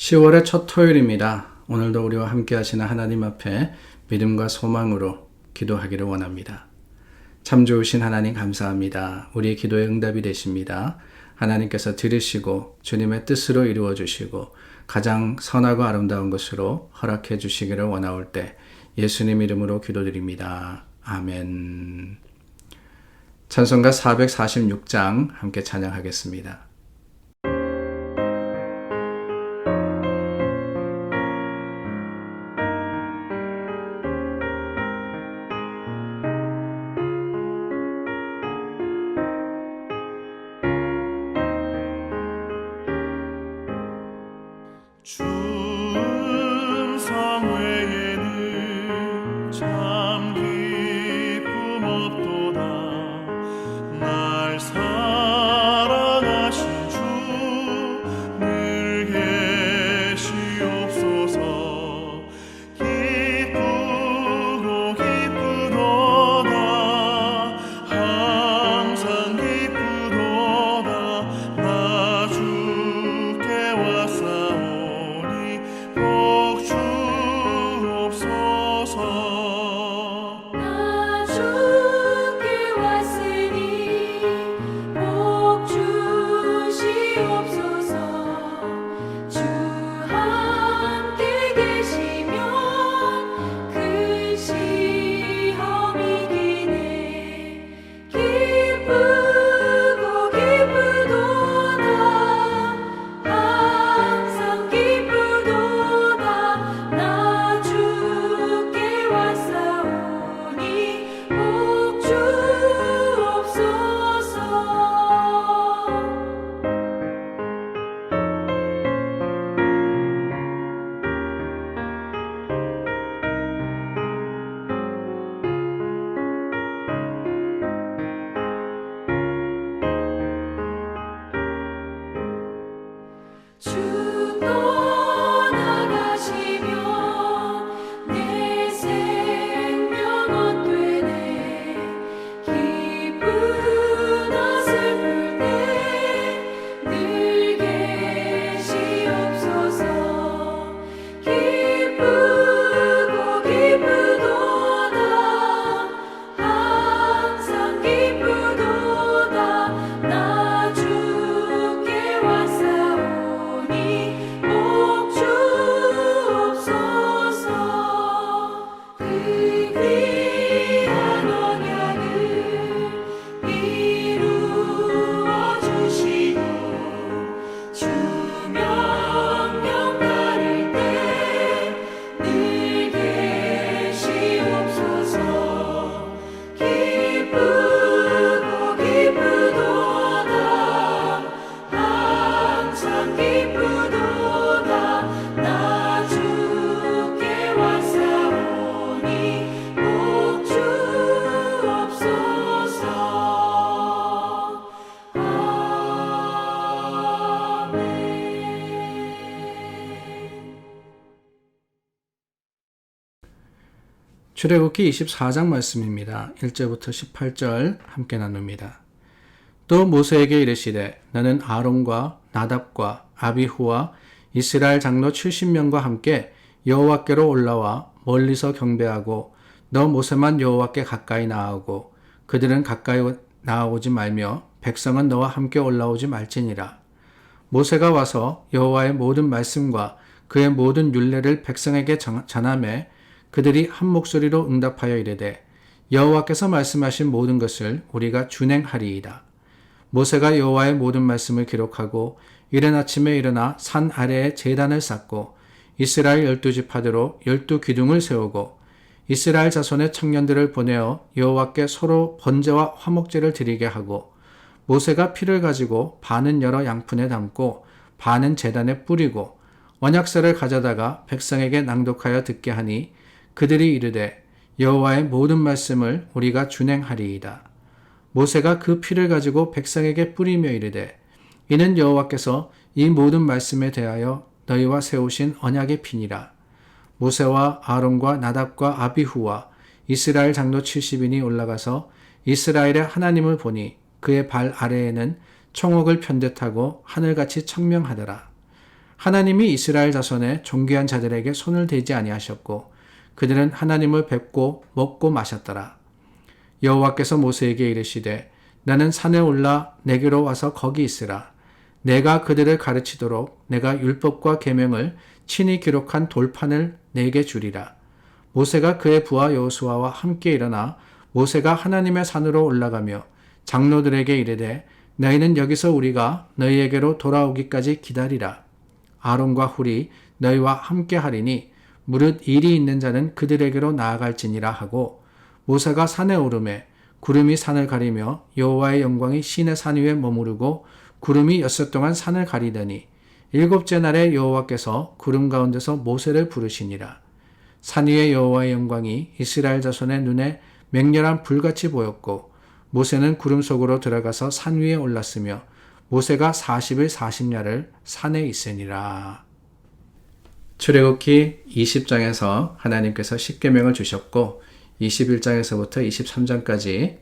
10월의 첫 토요일입니다. 오늘도 우리와 함께 하시는 하나님 앞에 믿음과 소망으로 기도하기를 원합니다. 참 좋으신 하나님 감사합니다. 우리의 기도에 응답이 되십니다. 하나님께서 들으시고 주님의 뜻으로 이루어 주시고 가장 선하고 아름다운 것으로 허락해 주시기를 원하올 때 예수님 이름으로 기도드립니다. 아멘. 찬송가 446장 함께 찬양하겠습니다. 충성 외에는 참 기쁨 없도다. 날 사랑하신 주 늘 계시옵소서. 기쁘고 기쁘도다. 항상 기쁘도다. 나 주께 왔사오니 복 주옵소서. 나 주께 왔으니 복 주시옵소서. 주 함께 계시면 큰 시험이 기네. 기쁘고 기쁘도다. 항상 기쁘도다. 나 주께 왔사오니 복 주옵소서. 주 떠나가시면 내 생명 헛되네. 기쁘나 슬플 때 늘 계시옵소서. 기쁘고 기쁘도다. 항상 기쁘도다. 나 주께 왔사오니 복 주옵소서. 그 귀한 언약을 이루어 주시고 주 명령 따를 때 늘 계시옵소서. 기쁘고 기쁘도다. 항상 기쁘도다. 나 주께 왔사오니 복 주옵소서. 아멘. 출애굽기 24장 말씀입니다. 1절부터 18절 함께 나눕니다. 또 모세에게 이르시되 너는 아론과 나답과 아비후와 이스라엘 장로 70명과 함께 여호와께로 올라와 멀리서 경배하고 너 모세만 여호와께 가까이 나아오고 그들은 가까이 나아오지 말며 백성은 너와 함께 올라오지 말지니라. 모세가 와서 여호와의 모든 말씀과 그의 모든 율례를 백성에게 전하매 그들이 한 목소리로 응답하여 이르되 여호와께서 말씀하신 모든 것을 우리가 준행하리이다. 모세가 여호와의 모든 말씀을 기록하고 이른 아침에 일어나 산 아래에 제단을 쌓고 이스라엘 12지파대로 12기둥을 세우고 이스라엘 자손의 청년들을 보내어 여호와께 서로 번제와 화목제를 드리게 하고 모세가 피를 가지고 반은 여러 양푼에 담고 반은 제단에 뿌리고 언약서를 가져다가 백성에게 낭독하여 듣게 하니 그들이 이르되 여호와의 모든 말씀을 우리가 준행하리이다. 모세가 그 피를 가지고 백성에게 뿌리며 이르되 이는 여호와께서 이 모든 말씀에 대하여 너희와 세우신 언약의 피니라. 모세와 아론과 나답과 아비후와 이스라엘 장로 70인이 올라가서 이스라엘의 하나님을 보니 그의 발 아래에는 총옥을 편듯하고 하늘같이 청명하더라. 하나님이 이스라엘 자손의 존귀한 자들에게 손을 대지 아니하셨고 그들은 하나님을 뵙고 먹고 마셨더라. 여호와께서 모세에게 이르시되 나는 산에 올라 내게로 와서 거기 있으라. 내가 그들을 가르치도록 내가 율법과 계명을 친히 기록한 돌판을 내게 주리라. 모세가 그의 부하 여호수아와 함께 일어나 모세가 하나님의 산으로 올라가며 장로들에게 이르되 너희는 여기서 우리가 너희에게로 돌아오기까지 기다리라. 아론과 훌이 너희와 함께 하리니 무릇 일이 있는 자는 그들에게로 나아갈지니라 하고 모세가 산에 오르매 구름이 산을 가리며 여호와의 영광이 신의 산 위에 머무르고 구름이 6 동안 산을 가리더니 7째 날에 여호와께서 구름 가운데서 모세를 부르시니라. 산 위에 여호와의 영광이 이스라엘 자손의 눈에 맹렬한 불같이 보였고 모세는 구름 속으로 들어가서 산 위에 올랐으며 모세가 40일 40야를 산에 있으니라. 출애굽기 20장에서 하나님께서 십계명을 주셨고 21장에서부터 23장까지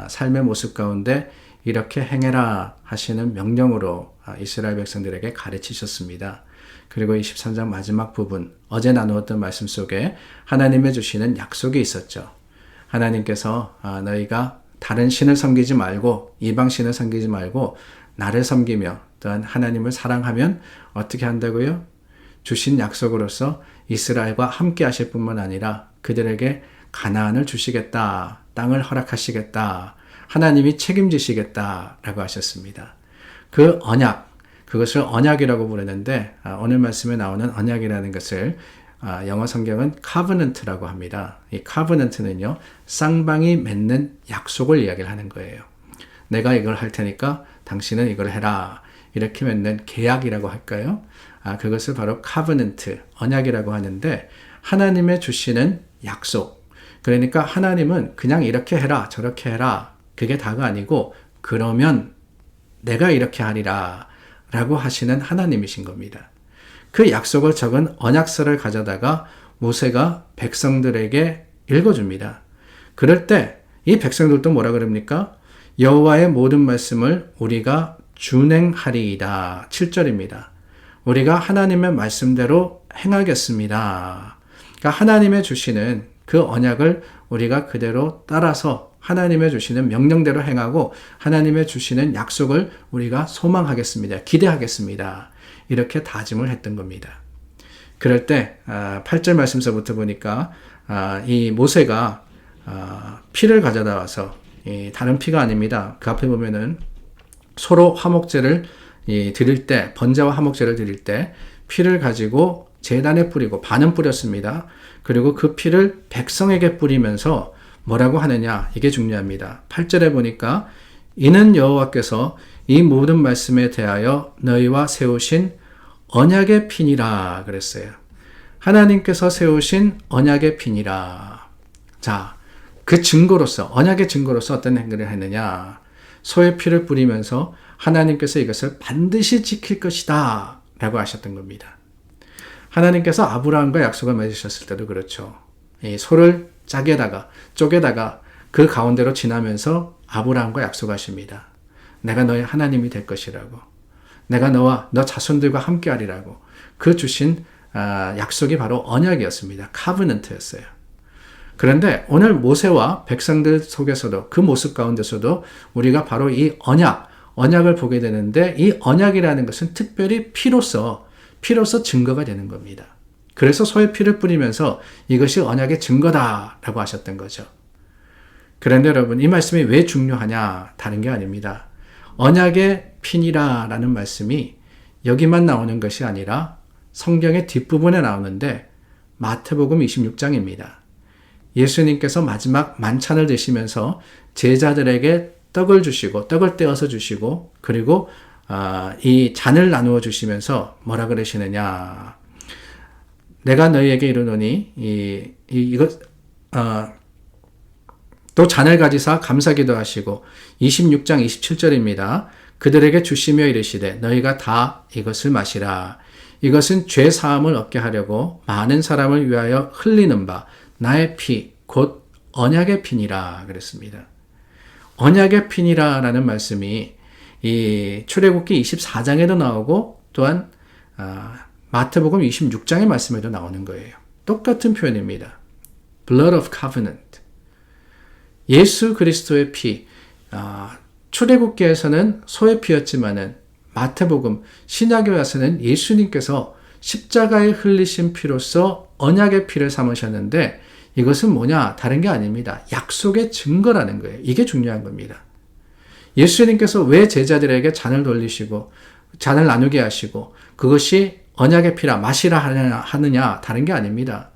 삶의 모습 가운데 이렇게 행해라 하시는 명령으로 이스라엘 백성들에게 가르치셨습니다. 그리고 23장 마지막 부분, 어제 나누었던 말씀 속에 하나님의 주시는 약속이 있었죠. 하나님께서 너희가 다른 신을 섬기지 말고 이방 신을 섬기지 말고 나를 섬기며 또한 하나님을 사랑하면 어떻게 한다고요? 주신 약속으로서 이스라엘과 함께 하실 뿐만 아니라 그들에게 가나안을 주시겠다, 땅을 허락하시겠다, 하나님이 책임지시겠다라고 하셨습니다. 그 언약, 그것을 언약이라고 부르는데 오늘 말씀에 나오는 언약이라는 것을 영어 성경은 covenant라고 합니다. 이 covenant는요, 쌍방이 맺는 약속을 이야기를 하는 거예요. 내가 이걸 할 테니까 당신은 이걸 해라. 이렇게 맺는 계약이라고 할까요? 그것을 바로 covenant, 언약이라고 하는데 하나님의 주시는 약속. 그러니까 하나님은 그냥 이렇게 해라, 저렇게 해라. 그게 다가 아니고 그러면 내가 이렇게 하리라 라고 하시는 하나님이신 겁니다. 그 약속을 적은 언약서를 가져다가 모세가 백성들에게 읽어줍니다. 그럴 때 이 백성들도 뭐라 그럽니까? 여호와의 모든 말씀을 우리가 준행하리이다. 7절입니다. 우리가 하나님의 말씀대로 행하겠습니다. 그러니까 하나님의 주시는 그 언약을 우리가 그대로 따라서 하나님의 주시는 명령대로 행하고 하나님의 주시는 약속을 우리가 소망하겠습니다. 기대하겠습니다. 이렇게 다짐을 했던 겁니다. 그럴 때 8절 말씀서부터 보니까 이 모세가 피를 가져다 와서 다른 피가 아닙니다. 그 앞에 보면은 소로 화목제를 드릴 때, 번제와 화목제를 드릴 때 피를 가지고 제단에 뿌리고 반은 뿌렸습니다. 그리고 그 피를 백성에게 뿌리면서 뭐라고 하느냐, 이게 중요합니다. 8절에 보니까 이는 여호와께서 이 모든 말씀에 대하여 너희와 세우신 언약의 피니라 그랬어요. 하나님께서 세우신 언약의 피니라. 자, 그 증거로서, 언약의 증거로서 어떤 행위를 했느냐, 소의 피를 뿌리면서 하나님께서 이것을 반드시 지킬 것이다 라고 하셨던 겁니다. 하나님께서 아브라함과 약속을 맺으셨을 때도 그렇죠. 이 소를 쪼개다가 그 가운데로 지나면서 아브라함과 약속하십니다. 내가 너의 하나님이 될 것이라고. 내가 너와 너 자손들과 함께 하리라고. 그 주신 약속이 바로 언약이었습니다. 카브넌트였어요. 그런데 오늘 모세와 백성들 속에서도 그 모습 가운데서도 우리가 바로 이 언약을 보게 되는데 이 언약이라는 것은 특별히 피로서 증거가 되는 겁니다. 그래서 소의 피를 뿌리면서 이것이 언약의 증거다라고 하셨던 거죠. 그런데 여러분, 이 말씀이 왜 중요하냐? 다른 게 아닙니다. 언약의 피니라라는 말씀이 여기만 나오는 것이 아니라 성경의 뒷부분에 나오는데 마태복음 26장입니다. 예수님께서 마지막 만찬을 드시면서 제자들에게 떡을 주시고 떡을 떼어서 주시고 그리고 이 잔을 나누어 주시면서 뭐라 그러시느냐, 내가 너희에게 이르노니 또 잔을 가지사 감사기도 하시고 26장 27절입니다. 그들에게 주시며 이르시되 너희가 다 이것을 마시라. 이것은 죄 사함을 얻게 하려고 많은 사람을 위하여 흘리는 바 나의 피 곧 언약의 피니라 그랬습니다. 언약의 피니라라는 말씀이 이 출애굽기 24장에도 나오고 또한 마태복음 26장의 말씀에도 나오는 거예요. 똑같은 표현입니다. Blood of Covenant. 예수 그리스도의 피. 출애굽기에서는 소의 피였지만은 마태복음 신약에 와서는 예수님께서 십자가에 흘리신 피로서 언약의 피를 삼으셨는데 이것은 뭐냐? 다른 게 아닙니다. 약속의 증거라는 거예요. 이게 중요한 겁니다. 예수님께서 왜 제자들에게 잔을 돌리시고 잔을 나누게 하시고 그것이 언약의 피라 마시라 하느냐? 다른 게 아닙니다.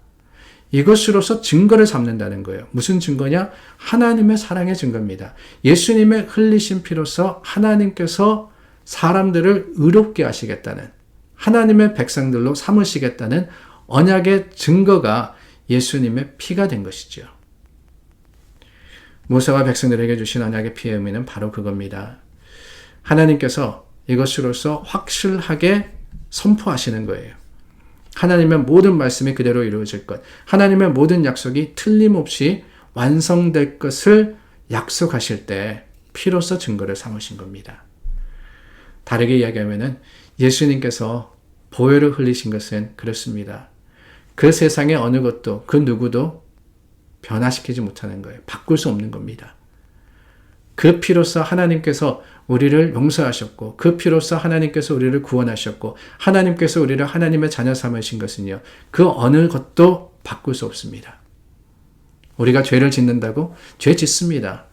이것으로서 증거를 삼는다는 거예요. 무슨 증거냐? 하나님의 사랑의 증거입니다. 예수님의 흘리신 피로서 하나님께서 사람들을 의롭게 하시겠다는, 하나님의 백성들로 삼으시겠다는 언약의 증거가 예수님의 피가 된 것이죠. 모세와 백성들에게 주신 언약의 피의 의미는 바로 그겁니다. 하나님께서 이것으로서 확실하게 선포하시는 거예요. 하나님의 모든 말씀이 그대로 이루어질 것, 하나님의 모든 약속이 틀림없이 완성될 것을 약속하실 때 피로서 증거를 삼으신 겁니다. 다르게 이야기하면은 예수님께서 보혈을 흘리신 것은 그렇습니다. 그 세상의 어느 것도 그 누구도 변화시키지 못하는 거예요. 바꿀 수 없는 겁니다. 그 피로서 하나님께서 우리를 용서하셨고 그 피로서 하나님께서 우리를 구원하셨고 하나님께서 우리를 하나님의 자녀 삼으신 것은요. 그 어느 것도 바꿀 수 없습니다. 우리가 죄를 짓는다고 죄 짓습니다.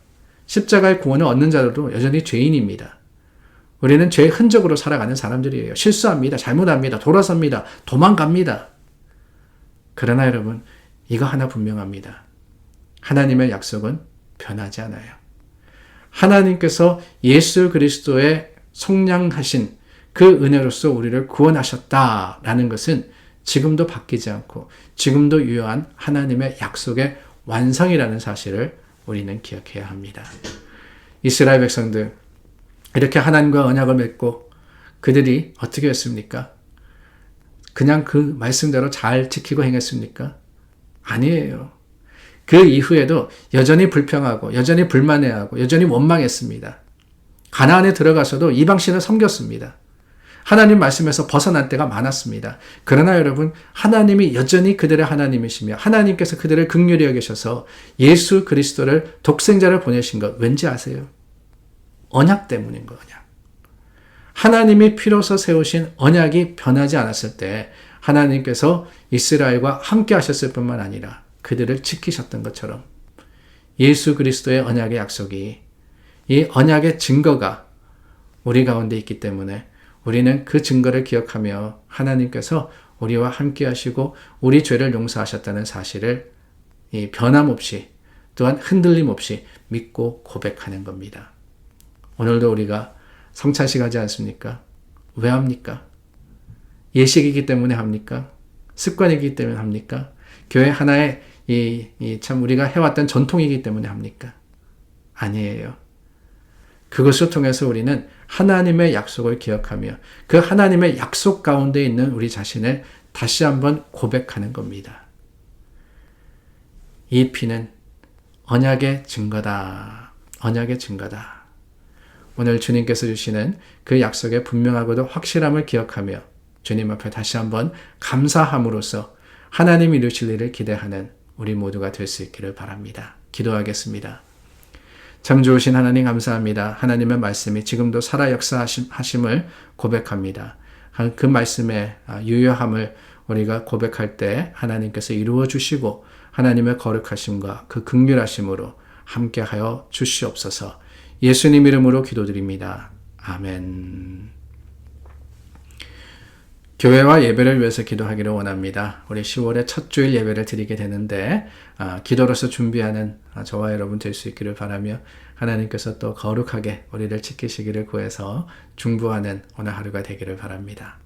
십자가의 구원을 얻는 자들도 여전히 죄인입니다. 우리는 죄의 흔적으로 살아가는 사람들이에요. 실수합니다. 잘못합니다. 돌아섭니다. 도망갑니다. 그러나 여러분, 이거 하나 분명합니다. 하나님의 약속은 변하지 않아요. 하나님께서 예수 그리스도의 속량하신 그 은혜로서 우리를 구원하셨다라는 것은 지금도 바뀌지 않고 지금도 유효한 하나님의 약속의 완성이라는 사실을 우리는 기억해야 합니다. 이스라엘 백성들, 이렇게 하나님과 언약을 맺고 그들이 어떻게 했습니까? 그냥 그 말씀대로 잘 지키고 행했습니까? 아니에요. 그 이후에도 여전히 불평하고 여전히 불만해하고 여전히 원망했습니다. 가나안에 들어가서도 이방신을 섬겼습니다. 하나님 말씀에서 벗어난 때가 많았습니다. 그러나 여러분, 하나님이 여전히 그들의 하나님이시며 하나님께서 그들을 긍휼히 여기셔서 예수 그리스도를 독생자를 보내신 것 왠지 아세요? 언약 때문인 거예요. 하나님이 피로서 세우신 언약이 변하지 않았을 때 하나님께서 이스라엘과 함께 하셨을 뿐만 아니라 그들을 지키셨던 것처럼 예수 그리스도의 언약의 약속이, 이 언약의 증거가 우리 가운데 있기 때문에 우리는 그 증거를 기억하며 하나님께서 우리와 함께 하시고 우리 죄를 용서하셨다는 사실을 변함없이 또한 흔들림 없이 믿고 고백하는 겁니다. 오늘도 우리가 성찬식 하지 않습니까? 왜 합니까? 예식이기 때문에 합니까? 습관이기 때문에 합니까? 교회 하나의 참 우리가 해왔던 전통이기 때문에 합니까? 아니에요. 그것을 통해서 우리는 하나님의 약속을 기억하며 그 하나님의 약속 가운데 있는 우리 자신을 다시 한번 고백하는 겁니다. 이 피는 언약의 증거다. 언약의 증거다. 오늘 주님께서 주시는 그 약속의 분명하고도 확실함을 기억하며 주님 앞에 다시 한번 감사함으로써 하나님 이루실 일을 기대하는 우리 모두가 될 수 있기를 바랍니다. 기도하겠습니다. 참 좋으신 하나님 감사합니다. 하나님의 말씀이 지금도 살아 역사하심을 고백합니다. 그 말씀의 유효함을 우리가 고백할 때 하나님께서 이루어 주시고 하나님의 거룩하심과 그 긍휼하심으로 함께하여 주시옵소서. 예수님 이름으로 기도드립니다. 아멘. 교회와 예배를 위해서 기도하기를 원합니다. 우리 10월의 첫 주일 예배를 드리게 되는데 기도로서 준비하는 저와 여러분 될 수 있기를 바라며 하나님께서 또 거룩하게 우리를 지키시기를 구해서 중보하는 오늘 하루가 되기를 바랍니다.